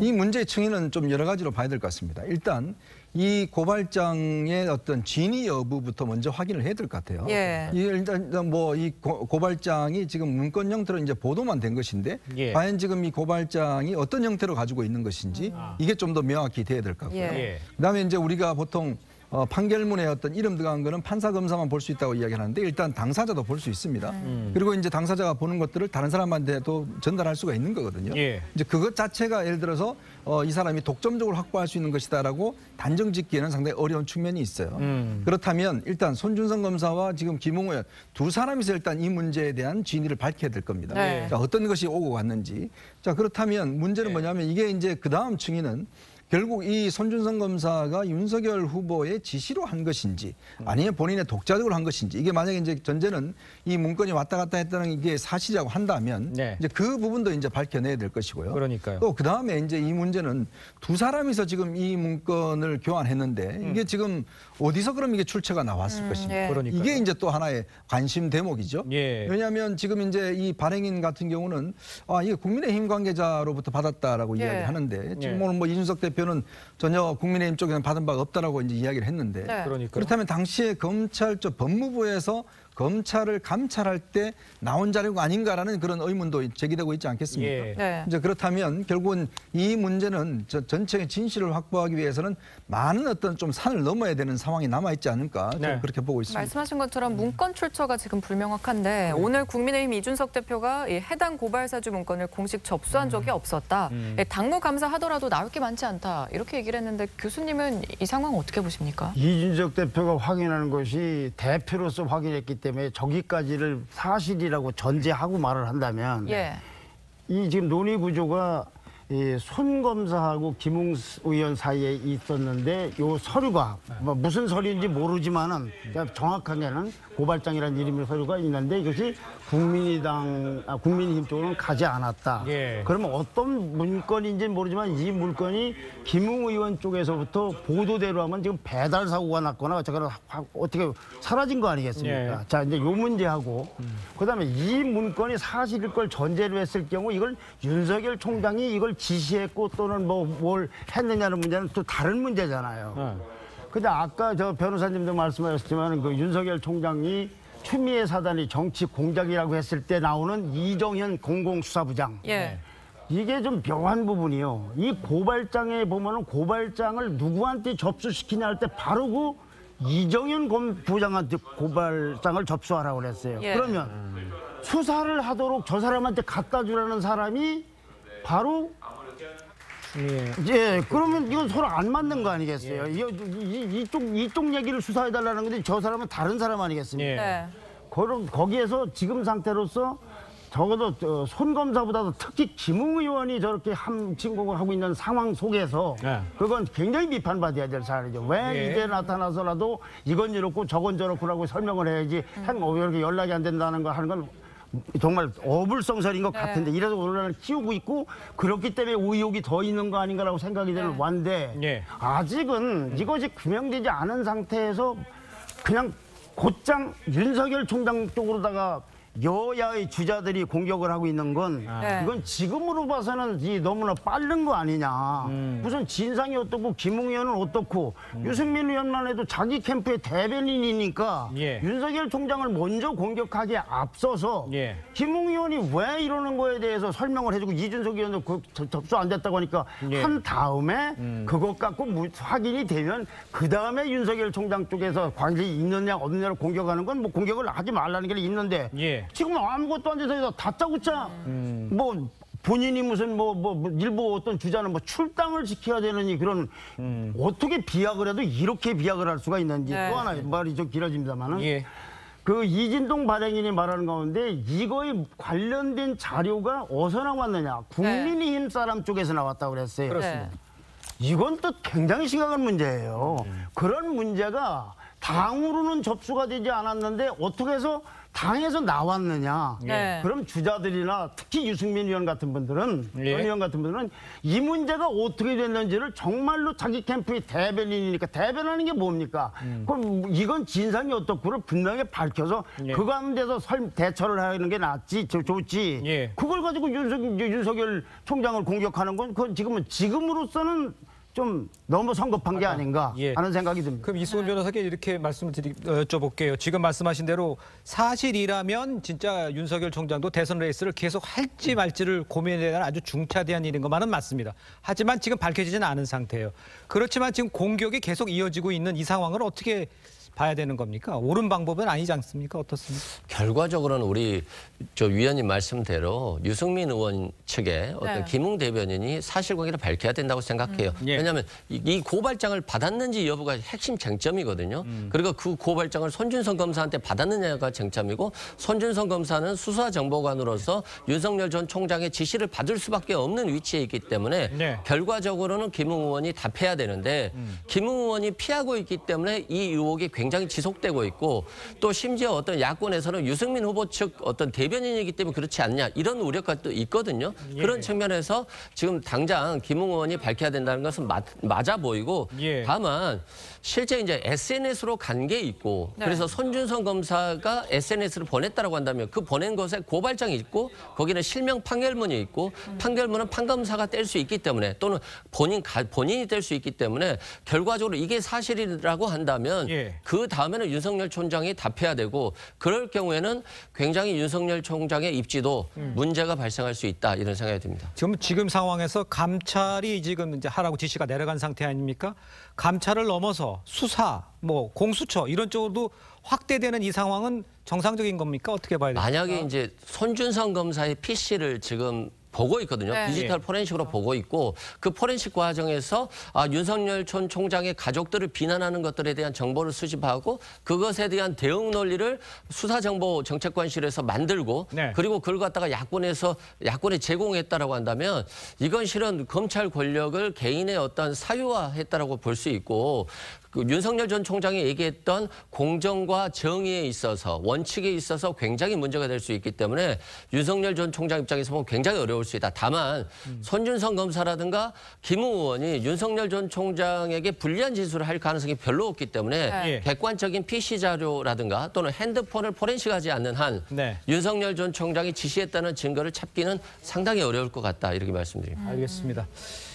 Speaker 6: 이 문제의 증인은 좀 여러 가지로 봐야 될 것 같습니다. 일단 이 고발장의 어떤 진위 여부부터 먼저 확인을 해야 될 것 같아요. 일단 뭐 이 고발장이 지금 문건 형태로 이제 보도만 된 것인데 과연 지금 이 고발장이 어떤 형태로 가지고 있는 것인지 이게 좀 더 명확히 돼야 될 것 같고요. 그다음에 이제 우리가 보통 판결문에 어떤 이름 들어간 거는 판사 검사만 볼 수 있다고 이야기하는데 일단 당사자도 볼 수 있습니다. 그리고 이제 당사자가 보는 것들을 다른 사람한테도 전달할 수가 있는 거거든요. 이제 그것 자체가 예를 들어서 이 사람이 독점적으로 확보할 수 있는 것이다라고 단정짓기에는 상당히 어려운 측면이 있어요. 그렇다면 일단 손준성 검사와 지금 김웅 의원 두 사람이서 일단 이 문제에 대한 진위를 밝혀야 될 겁니다. 자, 어떤 것이 오고 갔는지. 자, 그렇다면 문제는 뭐냐면 이게 이제 그 다음 증인은 결국 이 손준성 검사가 윤석열 후보의 지시로 한 것인지 아니면 본인의 독자적으로 한 것인지, 이게 만약에 이제 전제는 이 문건이 왔다 갔다 했다는 이게 사실이라고 한다면 이제 그 부분도 이제 밝혀내야 될 것이고요. 또 그 다음에 이제 이 문제는 두 사람이서 지금 이 문건을 교환했는데 이게 지금 어디서 그럼 이게 출처가 나왔을 것인지. 이게 이제 또 하나의 관심 대목이죠. 왜냐하면 지금 이제 이 발행인 같은 경우는 이게 국민의힘 관계자로부터 받았다라고 이야기하는데 지금 오늘 뭐 이준석 대표 는 전혀 국민의힘 쪽에는 받은 바가 없다라고 이제 이야기를 했는데 그렇다면 당시에 검찰 쪽 법무부에서 검찰을 감찰할 때 나온 자료가 아닌가라는 그런 의문도 제기되고 있지 않겠습니까? 이제 그렇다면 결국은 이 문제는 전체의 진실을 확보하기 위해서는 많은 어떤 좀 산을 넘어야 되는 상황이 남아있지 않을까 저는 그렇게 보고 있습니다.
Speaker 5: 말씀하신 것처럼 문건 출처가 지금 불명확한데 오늘 국민의힘 이준석 대표가 이 해당 고발사주 문건을 공식 접수한 적이 없었다. 당무 감사하더라도 나올 게 많지 않다. 이렇게 얘기를 했는데 교수님은 이 상황 어떻게 보십니까?
Speaker 10: 이준석 대표가 확인하는 것이 대표로서 확인했기 때문에 저기까지를 사실이라고 전제하고 말을 한다면 이 지금 논의 구조가 손 검사하고 김웅 의원 사이에 있었는데 요 서류가 뭐 무슨 서류인지 모르지만은 정확하게는 고발장이라는 이름의 서류가 있는데 이것이 국민의힘 쪽으로는 가지 않았다.
Speaker 4: 예.
Speaker 10: 그러면 어떤 문건인지는 모르지만 이 문건이 김웅 의원 쪽에서부터 보도대로 하면 지금 배달 사고가 났거나 어떻게 사라진 거 아니겠습니까?
Speaker 4: 예.
Speaker 10: 자, 이제 요 문제하고 그다음에 이 문건이 사실일 걸 전제로 했을 경우 이걸 윤석열 총장이 이걸 지시했고 또는 뭐 뭘 했느냐는 문제는 또 다른 문제잖아요. 근데 아까 저 변호사님도 말씀하셨지만 그 윤석열 총장이 추미애 사단이 정치 공작이라고 했을 때 나오는 이정현 공공수사부장.
Speaker 5: 예.
Speaker 10: 이게 좀 묘한 부분이요. 이 고발장에 보면은 고발장을 누구한테 접수시키냐 할 때 바로 그 이정현 부장한테 고발장을 접수하라고 그랬어요.
Speaker 5: 예.
Speaker 10: 그러면 수사를 하도록 저 사람한테 갖다 주라는 사람이 바로 예, 그러면 이건 서로 안 맞는 거 아니겠어요? 이쪽 얘기를 수사해달라는 건데 저 사람은 다른 사람 아니겠습니까?
Speaker 5: 네.
Speaker 10: 거기에서 지금 상태로서 적어도 손 검사보다도 특히 김웅 의원이 저렇게 함진공을 하고 있는 상황 속에서 그건 굉장히 비판받아야 될 사안이죠. 왜 이제 나타나서라도 이건 이렇고 저건 저렇고라고 설명을 해야지 왜 이렇게 연락이 안 된다는 거 하는 건 정말 어불성설인 것 같은데 이래서 논란을 키우고 있고 그렇기 때문에 의혹이 더 있는 거 아닌가라고 생각이 되는 완데 아직은 이것이 규명되지 않은 상태에서 그냥 곧장 윤석열 총장 쪽으로다가 여야의 주자들이 공격을 하고 있는 건 이건 지금으로 봐서는 너무나 빠른 거 아니냐. 무슨 진상이 어떻고 김웅 의원은 어떻고 유승민 의원만 해도 자기 캠프의 대변인이니까 윤석열 총장을 먼저 공격하기에 앞서서 김웅 의원이 왜 이러는 거에 대해서 설명을 해주고 이준석 의원도 접수 안 됐다고 하니까 한 다음에 그것 갖고 확인이 되면 그 다음에 윤석열 총장 쪽에서 관계 있느냐 없느냐를 공격하는 건 뭐 공격을 하지 말라는 게 있는데 지금 아무것도 안 돼서 다짜고짜 뭐 본인이 무슨 일부 어떤 주자는 뭐 출당을 시켜야 되느니 그런 어떻게 비약을 해도 이렇게 비약을 할 수가 있는지 또 하나 말이 좀 길어집니다만은 그 이진동 발행인이 말하는 가운데 이거에 관련된 자료가 어디서 나왔느냐 국민의힘 사람 쪽에서 나왔다고 그랬어요.
Speaker 4: 그렇습니다.
Speaker 10: 이건 또 굉장히 심각한 문제예요. 그런 문제가 당으로는 접수가 되지 않았는데 어떻게 해서 당에서 나왔느냐. 그럼 주자들이나 특히 유승민 의원 같은 분들은 전 의원 같은 분들은 이 문제가 어떻게 됐는지를 정말로 자기 캠프의 대변인이니까 대변하는 게 뭡니까? 그럼 이건 진상이 어떻고를 분명히 밝혀서 그 가운데서 대처를 하는 게 낫지 좋지. 그걸 가지고 윤석열 총장을 공격하는 건 그건 지금으로서는 좀 너무 성급한 게 아닌가 하는 생각이 듭니다.
Speaker 4: 그럼 이수근 변호사께 이렇게 말씀을 여쭤볼게요. 지금 말씀하신 대로 사실이라면 진짜 윤석열 총장도 대선 레이스를 계속 할지 말지를 고민해야 하는 아주 중차대한 일인 것만은 맞습니다. 하지만 지금 밝혀지지는 않은 상태예요. 그렇지만 지금 공격이 계속 이어지고 있는 이 상황을 어떻게 봐야 되는 겁니까? 옳은 방법은 아니지 않습니까? 어떻습니까?
Speaker 9: 결과적으로는 우리 위원님 말씀대로 유승민 의원 측에 어떤 김웅 대변인이 사실관계를 밝혀야 된다고 생각해요. 왜냐하면 이 고발장을 받았는지 여부가 핵심 쟁점이거든요. 그리고 그 고발장을 손준성 검사한테 받았느냐가 쟁점이고 손준성 검사는 수사정보관으로서 윤석열 전 총장의 지시를 받을 수밖에 없는 위치에 있기 때문에 결과적으로는 김웅 의원이 답해야 되는데 김웅 의원이 피하고 있기 때문에 이 의혹이 굉장히 지속되고 있고 또 심지어 어떤 야권에서는 유승민 후보 측 어떤 대변인이기 때문에 그렇지 않냐 이런 우려가 또 있거든요. 그런 측면에서 지금 당장 김웅 의원이 밝혀야 된다는 것은 맞아 보이고 다만 실제 이제 SNS로 간 게 있고 그래서 손준성 검사가 SNS를 보냈다라고 한다면 그 보낸 것에 고발장이 있고 거기는 실명 판결문이 있고 판결문은 판검사가 뗄 수 있기 때문에 또는 본인이 뗄 수 있기 때문에 결과적으로 이게 사실이라고 한다면 그 다음에는 윤석열 총장이 답해야 되고 그럴 경우에는 굉장히 윤석열 총장의 입지도 문제가 발생할 수 있다 이런 생각이 듭니다.
Speaker 4: 지금 상황에서 감찰이 지금 이제 하라고 지시가 내려간 상태 아닙니까? 감찰을 넘어서 수사, 공수처 이런 쪽으로도 확대되는 이 상황은 정상적인 겁니까? 어떻게 봐야 됩니까?
Speaker 9: 만약에 이제 손준성 검사의 PC를 지금 보고 있거든요. 디지털 포렌식으로 보고 있고 그 포렌식 과정에서 윤석열 전 총장의 가족들을 비난하는 것들에 대한 정보를 수집하고 그것에 대한 대응 논리를 수사정보정책관실에서 만들고 그리고 그걸 갖다가 야권에 제공했다라고 한다면 이건 실은 검찰 권력을 개인의 어떤 사유화했다라고 볼 수 있고 그 윤석열 전 총장이 얘기했던 공정과 정의에 있어서 원칙에 있어서 굉장히 문제가 될 수 있기 때문에 윤석열 전 총장 입장에서 보면 굉장히 어려울 수 있다. 다만 손준성 검사라든가 김웅 의원이 윤석열 전 총장에게 불리한 진술을 할 가능성이 별로 없기 때문에 객관적인 PC 자료라든가 또는 핸드폰을 포렌식하지 않는 한 윤석열 전 총장이 지시했다는 증거를 찾기는 상당히 어려울 것 같다. 이렇게 말씀드립니다.
Speaker 4: 알겠습니다.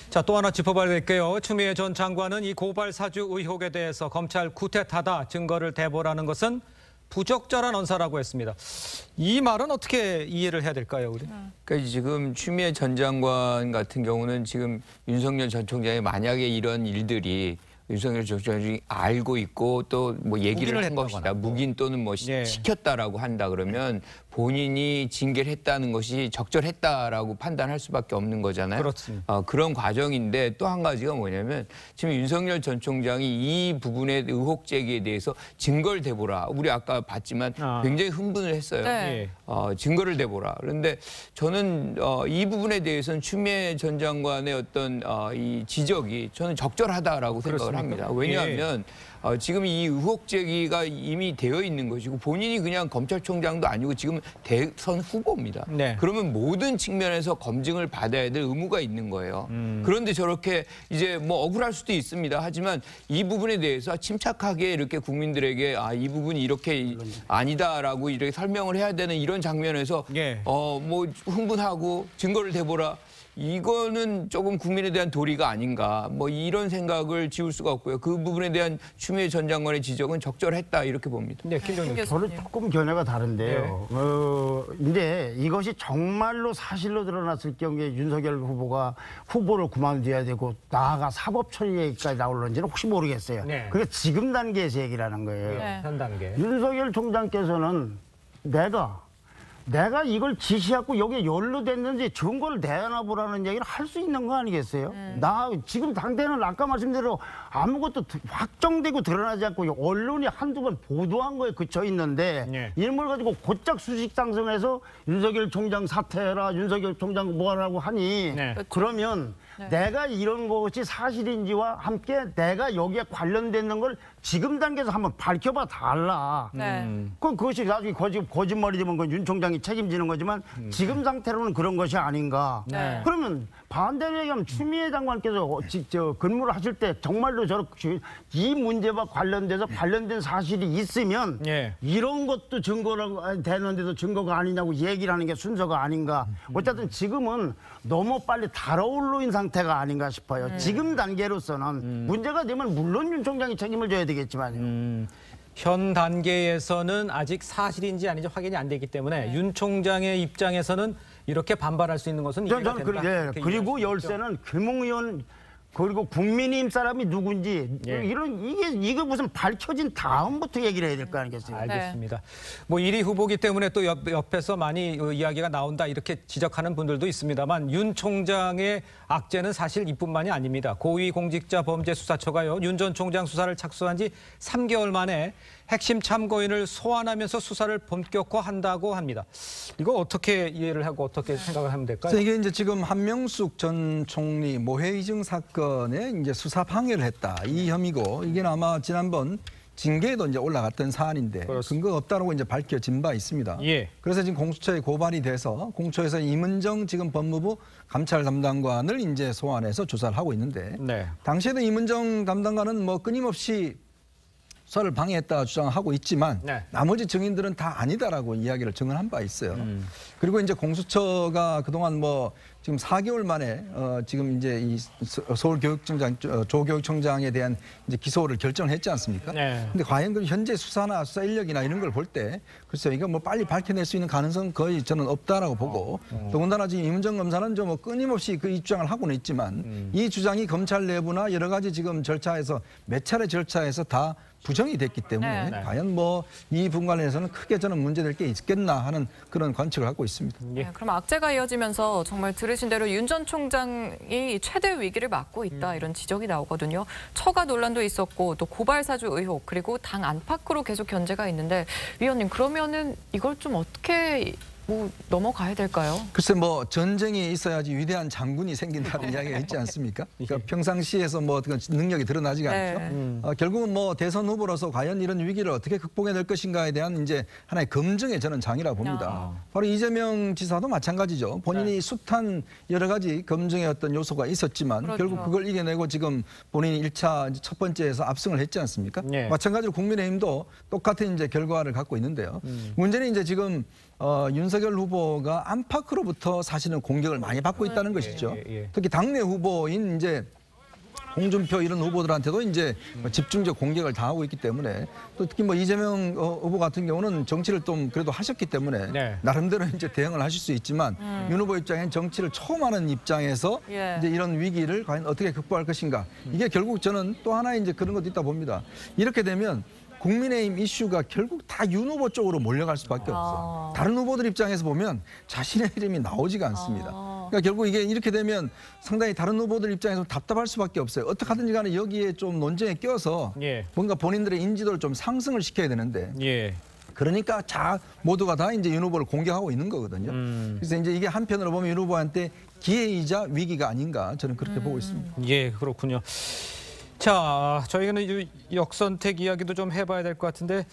Speaker 4: 자, 또 하나 짚어봐야 될게요. 추미애 전 장관은 이 고발 사주 의혹에 대해서 검찰 구태타다 증거를 대보라는 것은 부적절한 언사라고 했습니다. 이 말은 어떻게 이해를 해야 될까요, 우리?
Speaker 7: 그러니까 지금 추미애 전 장관 같은 경우는 지금 윤석열 전 총장이 만약에 이런 일들이 윤석열 전 총장이 알고 있고 또 뭐 얘기를 한 것이다. 묵인 또는 뭐 시켰다라고 한다 그러면 본인이 징계를 했다는 것이 적절했다라고 판단할 수밖에 없는 거잖아요.
Speaker 4: 그렇습니다.
Speaker 7: 그런 과정인데 또 한 가지가 뭐냐면 지금 윤석열 전 총장이 이 부분의 의혹 제기에 대해서 증거를 대보라. 우리 아까 봤지만 굉장히 흥분을 했어요. 증거를 대보라. 그런데 저는 이 부분에 대해서는 추미애 전 장관의 어떤 이 지적이 저는 적절하다라고 생각을 합니다. 왜냐하면 지금 이 의혹 제기가 이미 되어 있는 것이고 본인이 그냥 검찰총장도 아니고 지금 대선 후보입니다. 그러면 모든 측면에서 검증을 받아야 될 의무가 있는 거예요. 그런데 저렇게 이제 뭐 억울할 수도 있습니다. 하지만 이 부분에 대해서 침착하게 이렇게 국민들에게 이 부분이 이렇게 아니다라고 이렇게 설명을 해야 되는 이런 장면에서 뭐 흥분하고 증거를 대보라. 이거는 조금 국민에 대한 도리가 아닌가 뭐 이런 생각을 지울 수가 없고요. 그 부분에 대한 추미애 전 장관의 지적은 적절했다 이렇게 봅니다.
Speaker 10: 저는 조금 견해가 다른데요. 이제 이것이 정말로 사실로 드러났을 경우에 윤석열 후보가 후보를 그만둬야 되고 나아가 사법 처리까지 나올는지는 혹시 모르겠어요. 그게 지금 단계에서 얘기라는 거예요.
Speaker 4: 현 단계.
Speaker 10: 윤석열 총장께서는 내가 이걸 지시하고 여기에 연루됐는지 증거를 대안해보라는 얘기를 할 수 있는 거 아니겠어요? 나 지금 당대는 아까 말씀대로 아무것도 확정되고 드러나지 않고 언론이 한두 번 보도한 거에 그쳐 있는데 이걸 가지고 곧장 수식 상승해서 윤석열 총장 사퇴해라, 윤석열 총장 뭐하라고 하니 그러면 내가 이런 것이 사실인지와 함께 내가 여기에 관련되는 걸 지금 단계에서 한번 밝혀봐 달라. 그것이 나중에 거짓말이 되면 윤 총장이 책임지는 거지만 지금 상태로는 그런 것이 아닌가. 그러면 반대로 얘기하면 추미애 장관께서 근무를 하실 때 정말로 저렇게 이 문제와 관련돼서 관련된 사실이 있으면 이런 것도 증거라고 되는데도 증거가 아니냐고 얘기를 하는 게 순서가 아닌가. 어쨌든 지금은 너무 빨리 달아올르인 상태가 아닌가 싶어요. 지금 단계로서는 문제가 되면 물론 윤 총장이 책임을 져야 되겠지만요.
Speaker 4: 현 단계에서는 아직 사실인지 아닌지 확인이 안 되기 때문에 윤 총장의 입장에서는 이렇게 반발할 수 있는 것은 이해가 된다.
Speaker 10: 그리고 열쇠는 김웅 의원 그리고 국민의힘 사람이 누군지 이게 무슨 밝혀진 다음부터 얘기를 해야 될 거 아니겠어요?
Speaker 4: 알겠습니다. 뭐 1위 후보기 때문에 또 옆에서 많이 이야기가 나온다 이렇게 지적하는 분들도 있습니다만 윤 총장의 악재는 사실 이뿐만이 아닙니다. 고위공직자범죄수사처가요. 윤 전 총장 수사를 착수한 지 3개월 만에 핵심 참고인을 소환하면서 수사를 본격화한다고 합니다. 이거 어떻게 이해를 하고 어떻게 생각을 하면 될까요?
Speaker 6: 이게 이제 지금 한명숙 전 총리 모해이증 사건에 이제 수사 방해를 했다 이 혐의고 이게 아마 지난번 징계에도 이제 올라갔던 사안인데 근거가 없다라고 이제 밝혀진 바 있습니다. 그래서 지금 공수처에 고발이 돼서 공처에서 임은정 지금 법무부 감찰 담당관을 이제 소환해서 조사를 하고 있는데 당시에도 임은정 담당관은 뭐 끊임없이 수사를 방해했다 주장하고 있지만 나머지 증인들은 다 아니다라고 이야기를 증언한 바 있어요. 그리고 이제 공수처가 그동안 뭐 지금 4개월 만에 지금 이제 이 서울교육청장 조교육청장에 대한 이제 기소를 결정했지 않습니까? 근데 과연 그 현재 수사나 수사 인력이나 이런 걸 볼 때 글쎄요 이거 뭐 빨리 밝혀낼 수 있는 가능성은 거의 저는 없다라고 보고 더군다나 지금 임은정 검사는 좀 뭐 끊임없이 그 입장을 하고는 있지만 이 주장이 검찰 내부나 여러 가지 지금 절차에서 몇 차례 절차에서 다 부정이 됐기 때문에 과연 뭐 이 부분 관련해서는 크게 저는 문제될 게 있겠나 하는 그런 관측을 하고 있습니다.
Speaker 5: 그럼 악재가 이어지면서 정말 들으신 대로 윤 전 총장이 최대 위기를 맞고 있다 이런 지적이 나오거든요. 처가 논란도 있었고 또 고발 사주 의혹 그리고 당 안팎으로 계속 견제가 있는데 위원님 그러면은 이걸 좀 어떻게 뭐 넘어가야 될까요?
Speaker 6: 글쎄 뭐 전쟁이 있어야지 위대한 장군이 생긴다는 이야기가 있지 않습니까? 그러니까 평상시에서 뭐 어떤 능력이 드러나지가 않죠. 결국은 뭐 대선 후보로서 과연 이런 위기를 어떻게 극복해낼 것인가에 대한 이제 하나의 검증의 저는 장이라고 봅니다. 바로 이재명 지사도 마찬가지죠. 본인이 숱한 여러 가지 검증의 어떤 요소가 있었지만 결국 그걸 이겨내고 지금 본인이 1차 첫 번째에서 압승을 했지 않습니까? 마찬가지로 국민의힘도 똑같은 이제 결과를 갖고 있는데요. 문제는 이제 지금 윤석열 후보가 안팎으로부터 사실은 공격을 많이 받고 있다는 것이죠. 특히 당내 후보인 이제 홍준표 이런 후보들한테도 이제 집중적 공격을 당하고 있기 때문에 또 특히 뭐 이재명 후보 같은 경우는 정치를 좀 그래도 하셨기 때문에 나름대로 이제 대응을 하실 수 있지만 윤 후보 입장엔 정치를 처음 하는 입장에서 이제 이런 위기를 과연 어떻게 극복할 것인가. 이게 결국 저는 또 하나 이제 그런 것도 있다 봅니다. 이렇게 되면 국민의힘 이슈가 결국 다 윤 후보 쪽으로 몰려갈 수밖에 없어요. 다른 후보들 입장에서 보면 자신의 이름이 나오지가 않습니다. 그러니까 결국 이게 이렇게 되면 상당히 다른 후보들 입장에서 답답할 수밖에 없어요. 어떻게 하든지 간에 여기에 좀 논쟁에 껴서 뭔가 본인들의 인지도를 좀 상승을 시켜야 되는데 그러니까 모두가 다 이제 윤 후보를 공격하고 있는 거거든요. 그래서 이제 이게 한편으로 보면 윤 후보한테 기회이자 위기가 아닌가 저는 그렇게 보고 있습니다.
Speaker 4: 예, 그렇군요. 자, 저희는 역선택 이야기도 좀 해봐야 될 것 같은데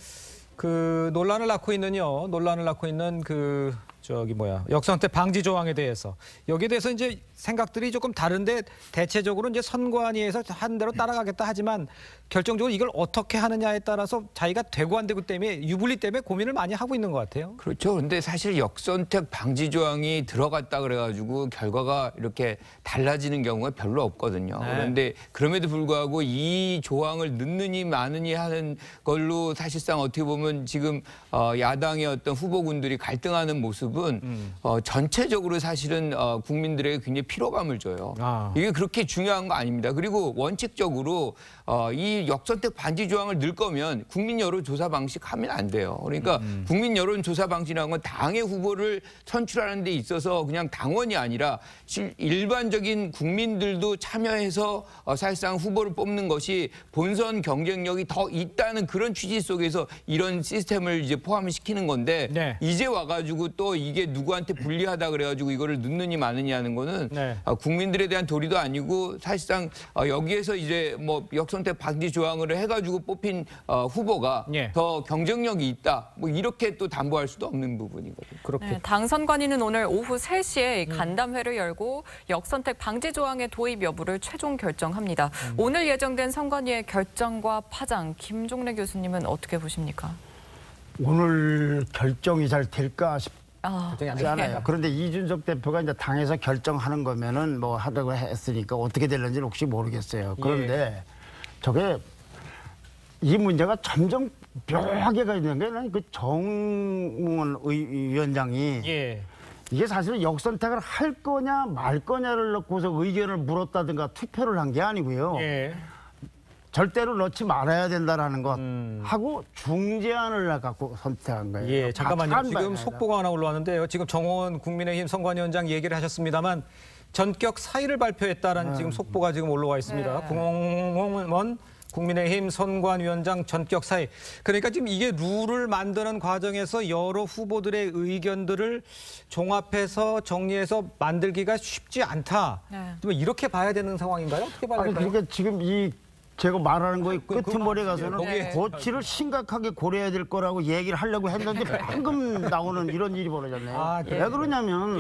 Speaker 4: 논란을 낳고 있는 역선택 방지 조항에 대해서 여기에 대해서 이제 생각들이 조금 다른데 대체적으로 이제 선관위에서 한 대로 따라가겠다 하지만 결정적으로 이걸 어떻게 하느냐에 따라서 자기가 되고 안 되고 때문에 유불리 때문에 고민을 많이 하고 있는 것 같아요.
Speaker 7: 그렇죠. 그런데 사실 역선택 방지 조항이 들어갔다 그래가지고 결과가 이렇게 달라지는 경우가 별로 없거든요. 그런데 그럼에도 불구하고 이 조항을 넣느니 마느니 하는 걸로 사실상 어떻게 보면 지금 야당의 어떤 후보군들이 갈등하는 모습은 전체적으로 사실은 국민들에게 굉장히 피로감을 줘요. 이게 그렇게 중요한 거 아닙니다. 그리고 원칙적으로 이 역선택 반지 조항을 넣을 거면 국민 여론조사 방식 하면 안 돼요. 그러니까 국민 여론조사 방식이라는 건 당의 후보를 선출하는 데 있어서 그냥 당원이 아니라 일반적인 국민들도 참여해서 사실상 후보를 뽑는 것이 본선 경쟁력이 더 있다는 그런 취지 속에서 이런 시스템을 이제 포함시키는 건데 이제 와가지고 또 이게 누구한테 불리하다 그래가지고 이거를 넣느니 마느니 하는 거는 국민들에 대한 도리도 아니고 사실상 여기에서 이제 뭐 역선택 방지 조항을 해가지고 뽑힌 후보가 더 경쟁력이 있다. 뭐 이렇게 또 담보할 수도 없는 부분이거든요.
Speaker 5: 당 선관위는 오늘 오후 3시에 간담회를 열고 역선택 방지 조항의 도입 여부를 최종 결정합니다. 오늘 예정된 선관위의 결정과 파장, 김종래 교수님은 어떻게 보십니까?
Speaker 10: 오늘 결정이 잘 될까 싶지 않아요. 그런데 이준석 대표가 이제 당에서 결정하는 거면은 뭐 하다고 했으니까 어떻게 될는지는 혹시 모르겠어요. 그런데 저게 이 문제가 점점 묘하게 가 있는 게 그 정몽원 위원장이 이게 사실은 역선택을 할 거냐 말 거냐를 놓고서 의견을 물었다든가 투표를 한 게 아니고요. 절대로 넣지 말아야 된다라는 것 하고 중재안을 갖고 선택한 거예요.
Speaker 4: 잠깐만요. 지금 속보가 하나 올라왔는데요. 지금 정호원 국민의힘 선관위원장 얘기를 하셨습니다만 전격 사의를 발표했다라는 지금 속보가 지금 올라와 있습니다. 정호원 국민의힘 선관위원장 전격 사의. 그러니까 지금 이게 룰을 만드는 과정에서 여러 후보들의 의견들을 종합해서 정리해서 만들기가 쉽지 않다. 이렇게 봐야 되는 상황인가요? 어떻게 봐야 될까요?
Speaker 10: 그러니까 지금 제가 말하는 거의 끄트머리에 가서는 고치를 심각하게 고려해야 될 거라고 얘기를 하려고 했는데 방금 나오는 이런 일이 벌어졌네요. 왜 그러냐면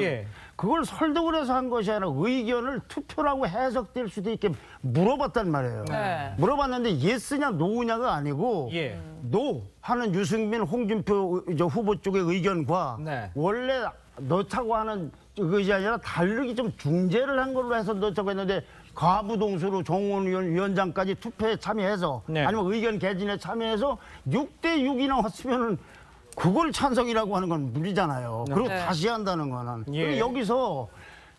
Speaker 10: 그걸 설득을 해서 한 것이 아니라 의견을 투표라고 해석될 수도 있게 물어봤단 말이에요. 물어봤는데 예스냐 노냐가 아니고 노 하는 유승민, 홍준표 후보 쪽의 의견과 원래 넣자고 하는 그것이 아니라 다르게 좀 중재를 한 걸로 해서 넣자고 했는데 과부동수로 정호원 위원장까지 투표에 참여해서 아니면 의견 개진에 참여해서 6대6이 나왔으면은 그걸 찬성이라고 하는 건 무리잖아요. 그리고 다시 한다는 거는. 그리고 여기서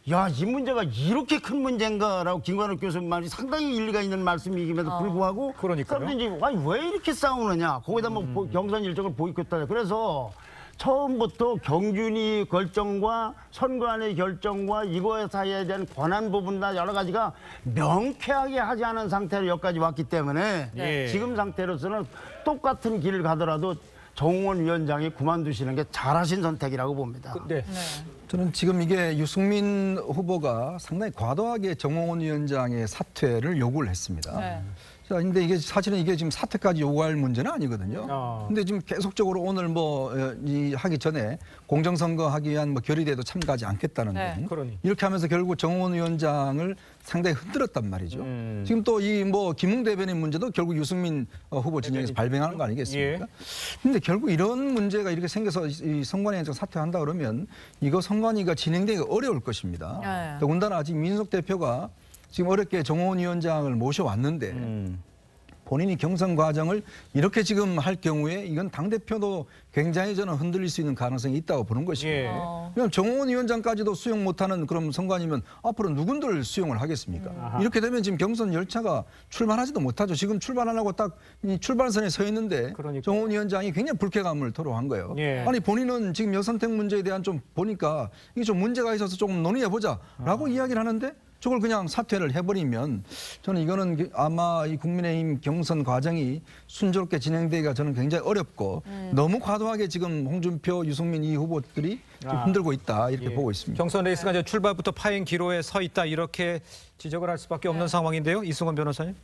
Speaker 10: 이 문제가 이렇게 큰 문제인가라고 김관욱 교수님 말이 상당히 일리가 있는 말씀이기에도 불구하고 사람들이 왜 이렇게 싸우느냐. 거기다 뭐 경선 일정을 보이콧하냐. 그래서 처음부터 경준이 결정과 선관위 결정과 이거에 사이에 대한 권한 부분이나 여러 가지가 명쾌하게 하지 않은 상태로 여기까지 왔기 때문에 지금 상태로서는 똑같은 길을 가더라도 정홍원 위원장이 그만두시는 게 잘하신 선택이라고 봅니다.
Speaker 4: 네.
Speaker 6: 저는 지금 이게 유승민 후보가 상당히 과도하게 정홍원 위원장의 사퇴를 요구를 했습니다.
Speaker 5: 네.
Speaker 6: 자, 근데 이게 사실은 이게 지금 사퇴까지 요구할 문제는 아니거든요. 근데 지금 계속적으로 오늘 하기 전에 공정선거 하기 위한 결의대도 참가하지 않겠다는데 이렇게 하면서 결국 정홍원 위원장을 상당히 흔들었단 말이죠. 지금 또 이 김웅 대변인 문제도 결국 유승민 후보 진영에서 발병하는 거 아니겠습니까? 근데 결국 이런 문제가 이렇게 생겨서 이 선관위원장 사퇴한다 그러면 이거 선관위가 진행되기가 어려울 것입니다. 더군다나 아직 민석 대표가 지금 어렵게 정홍원 위원장을 모셔왔는데 본인이 경선 과정을 이렇게 지금 할 경우에 이건 당대표도 굉장히 저는 흔들릴 수 있는 가능성이 있다고 보는 것이고요. 그냥 정홍원 위원장까지도 수용 못하는 그런 선관위면 앞으로 누군들 수용을 하겠습니까? 이렇게 되면 지금 경선 열차가 출발하지도 못하죠. 지금 출발 안 하고 딱 이 출발선에 서 있는데 정홍원 위원장이 굉장히 불쾌감을 토로한 거예요. 아니 본인은 지금 여선택 문제에 대한 좀 보니까 이게 좀 문제가 있어서 조금 논의해보자라고 이야기를 하는데 저걸 그냥 사퇴를 해버리면 저는 이거는 아마 이 국민의힘 경선 과정이 순조롭게 진행되기가 저는 굉장히 어렵고 너무 과도하게 지금 홍준표, 유승민 이 후보들이 좀 흔들고 있다 이렇게 보고 있습니다.
Speaker 4: 경선 레이스가 이제 출발부터 파행 기로에 서 있다 이렇게 지적을 할 수밖에 없는 상황인데요. 이승원 변호사님.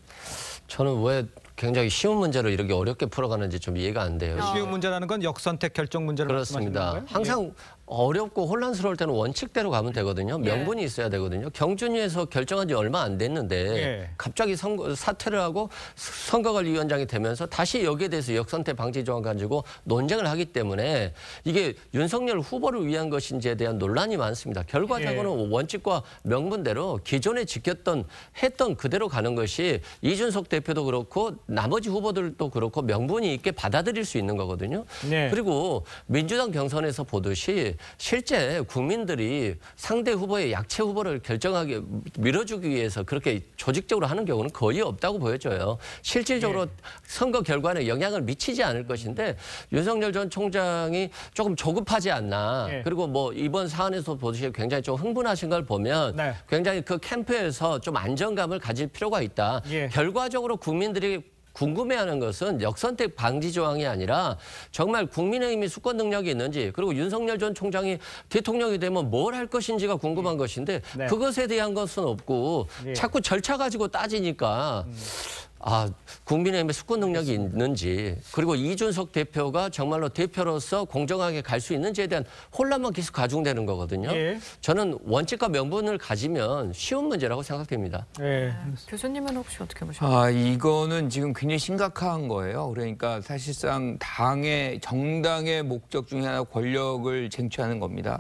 Speaker 9: 저는 왜 굉장히 쉬운 문제를 이렇게 어렵게 풀어가는지 좀 이해가 안 돼요.
Speaker 4: 쉬운 문제라는 건 역선택 결정 문제를 말씀하시는 건가요?
Speaker 9: 그렇습니다. 항상 어렵고 혼란스러울 때는 원칙대로 가면 되거든요. 명분이 있어야 되거든요. 경준위에서 결정한 지 얼마 안 됐는데 갑자기 사퇴를 하고 선거관리위원장이 되면서 다시 여기에 대해서 역선택 방지 조항 가지고 논쟁을 하기 때문에 이게 윤석열 후보를 위한 것인지에 대한 논란이 많습니다. 결과적으로는 원칙과 명분대로 기존에 했던 그대로 가는 것이 이준석 대표도 그렇고 나머지 후보들도 그렇고 명분이 있게 받아들일 수 있는 거거든요. 그리고 민주당 경선에서 보듯이 실제 국민들이 상대 후보의 약체 후보를 결정하게 밀어주기 위해서 그렇게 조직적으로 하는 경우는 거의 없다고 보여져요. 실질적으로 선거 결과에 영향을 미치지 않을 것인데 윤석열 전 총장이 조금 조급하지 않나. 그리고 이번 사안에서 보듯이 굉장히 좀 흥분하신 걸 보면 굉장히 그 캠프에서 좀 안정감을 가질 필요가 있다. 결과적으로 국민들이 궁금해하는 것은 역선택 방지 조항이 아니라 정말 국민의힘이 수권 능력이 있는지 그리고 윤석열 전 총장이 대통령이 되면 뭘 할 것인지가 궁금한 것인데 그것에 대한 것은 없고 자꾸 절차 가지고 따지니까 국민의힘의 수권 능력이 있는지 그리고 이준석 대표가 정말로 대표로서 공정하게 갈 수 있는지에 대한 혼란만 계속 가중되는 거거든요. 저는 원칙과 명분을 가지면 쉬운 문제라고 생각됩니다.
Speaker 5: 교수님은 혹시 어떻게 보십니까?
Speaker 7: 이거는 지금 굉장히 심각한 거예요. 그러니까 사실상 정당의 목적 중에 하나 권력을 쟁취하는 겁니다.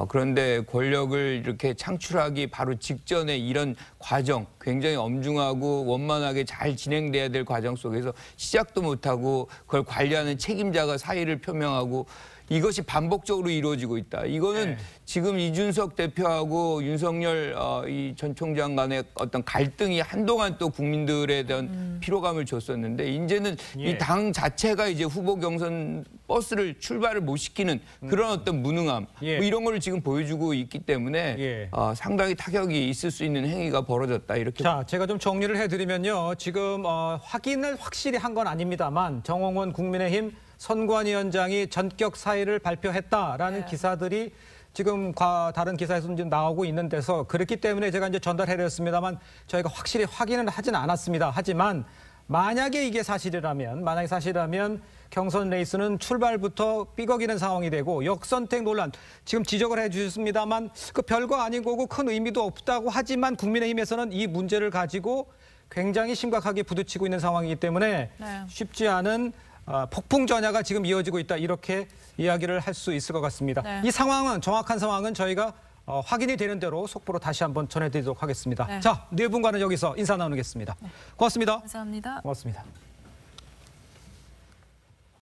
Speaker 7: 그런데 권력을 이렇게 창출하기 바로 직전에 이런 과정 굉장히 엄중하고 원만하게 잘 진행돼야 될 과정 속에서 시작도 못하고 그걸 관리하는 책임자가 사의를 표명하고 이것이 반복적으로 이루어지고 있다. 이거는 지금 이준석 대표하고 윤석열 이 전 총장 간의 어떤 갈등이 한동안 또 국민들에 대한 피로감을 줬었는데 이제는 이 당 자체가 이제 후보 경선 버스를 출발을 못 시키는 그런 어떤 무능함 이런 걸 지금 보여주고 있기 때문에 상당히 타격이 있을 수 있는 행위가 벌어졌다 이렇게.
Speaker 4: 자, 제가 좀 정리를 해드리면요. 지금 확인을 확실히 한 건 아닙니다만 정홍원 국민의힘 선관위원장이 전격 사의를 발표했다라는 기사들이 지금 다른 기사에서 지금 나오고 있는 데서 그렇기 때문에 제가 이제 전달해드렸습니다만 저희가 확실히 확인은 하진 않았습니다. 하지만 만약에 이게 사실이라면 경선 레이스는 출발부터 삐걱이는 상황이 되고 역선택 논란 지금 지적을 해주셨습니다만 그 별거 아닌 거고 큰 의미도 없다고 하지만 국민의힘에서는 이 문제를 가지고 굉장히 심각하게 부딪히고 있는 상황이기 때문에 쉽지 않은 폭풍 전야가 지금 이어지고 있다 이렇게 이야기를 할 수 있을 것 같습니다. 이 상황은 정확한 상황은 저희가 확인이 되는 대로 속보로 다시 한번 전해드리도록 하겠습니다. 자, 네 분과는 여기서 인사 나누겠습니다. 고맙습니다.
Speaker 5: 감사합니다.
Speaker 4: 고맙습니다.